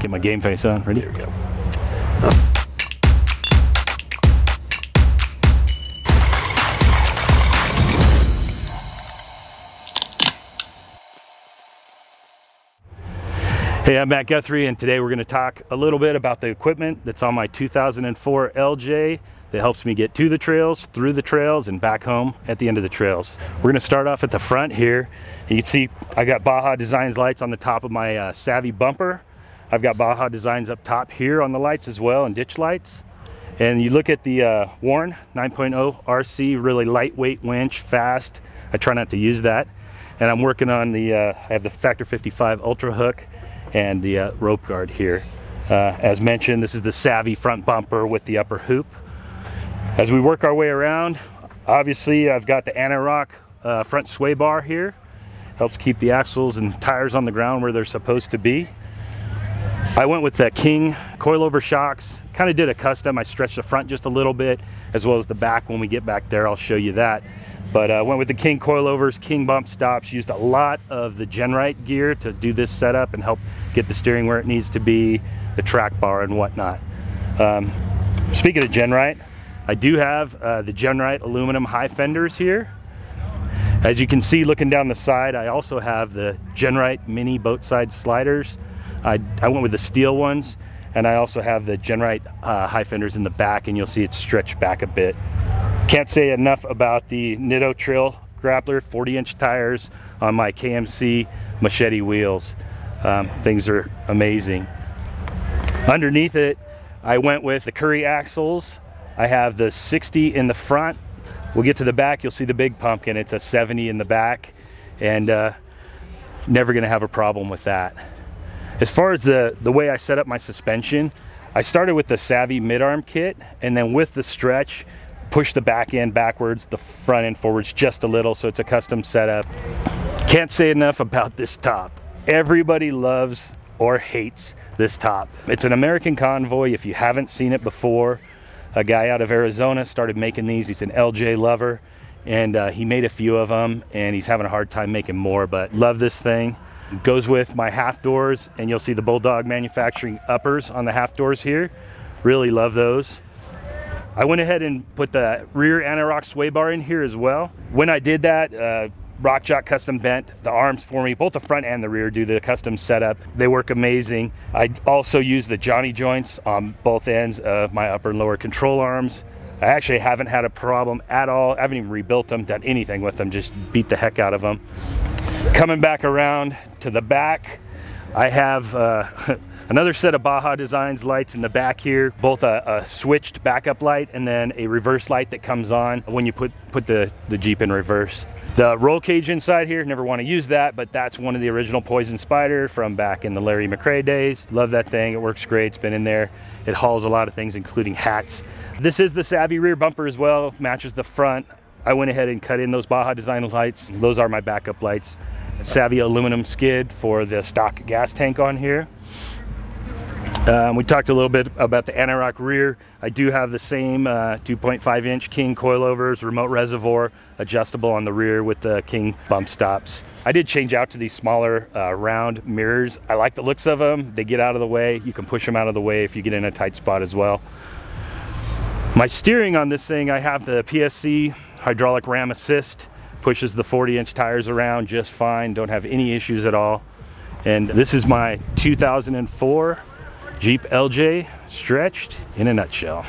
Get my game face on. Ready? There we go. Hey, I'm Matt Guthrie, and today we're going to talk a little bit about the equipment that's on my 2004 LJ that helps me get to the trails, through the trails, and back home at the end of the trails. We're going to start off at the front here. You can see I got Baja Designs lights on the top of my Savvy bumper. I've got Baja Designs up top here on the lights as well, and ditch lights. And you look at the Warn 9.0 RC, really lightweight winch, fast. I try not to use that. And I'm working on the, I have the Factor 55 Ultra Hook and the rope guard here. As mentioned, this is the Savvy front bumper with the upper hoop. As we work our way around, obviously I've got the anti-rock front sway bar here. Helps keep the axles and tires on the ground where they're supposed to be. I went with the King coilover shocks. Kind of did a custom. I stretched the front just a little bit, as well as the back. When we get back there, I'll show you that. But went with the King coilovers, King bump stops, used a lot of the Genrite gear to do this setup and help get the steering where it needs to be, the track bar and whatnot. Speaking of Genrite, I do have the Genrite aluminum high fenders here. As you can see looking down the side, I also have the Genrite mini boat side sliders. I went with the steel ones, and I also have the Genrite high fenders in the back, and you'll see it stretched back a bit. Can't say enough about the Nitto Trail Grappler 40-inch tires on my KMC Machete wheels. Things are amazing. Underneath it, I went with the Curry axles. I have the 60 in the front. We'll get to the back, you'll see the big pumpkin. It's a 70 in the back, and never gonna have a problem with that. As far as the way I set up my suspension, I started with the Savvy mid-arm kit, and then with the stretch, push the back end backwards, the front end forwards just a little, so it's a custom setup. Can't say enough about this top. Everybody loves or hates this top. It's an American Convoy. If you haven't seen it before, a guy out of Arizona started making these. He's an LJ lover, and he made a few of them, and he's having a hard time making more, but love this thing. It goes with my half doors, and you'll see the Bulldog Manufacturing uppers on the half doors here. Really love those. I went ahead and put the rear anti-rock sway bar in here as well. When I did that, RockJock custom bent the arms for me, both the front and the rear, do the custom setup. They work amazing. I also use the Johnny joints on both ends of my upper and lower control arms. I actually haven't had a problem at all. I haven't even rebuilt them, done anything with them, just beat the heck out of them. Coming back around to the back, I have another set of Baja Designs lights in the back here, both a switched backup light and then a reverse light that comes on when you put the Jeep in reverse. The roll cage inside here, never want to use that, but that's one of the original Poison Spider from back in the Larry McRae days. Love that thing, it works great, it's been in there. It hauls a lot of things, including hats. This is the Savvy rear bumper as well, matches the front. I went ahead and cut in those Baja Design lights. Those are my backup lights. Savvy aluminum skid for the stock gas tank on here. We talked a little bit about the anti-rock rear. I do have the same 2.5-inch King coilovers, remote reservoir, adjustable on the rear with the King bump stops. I did change out to these smaller round mirrors. I like the looks of them. They get out of the way. You can push them out of the way if you get in a tight spot as well. My steering on this thing, I have the PSC hydraulic ram assist. Pushes the 40-inch tires around just fine. Don't have any issues at all. And this is my 2004 Jeep LJ stretched in a nutshell.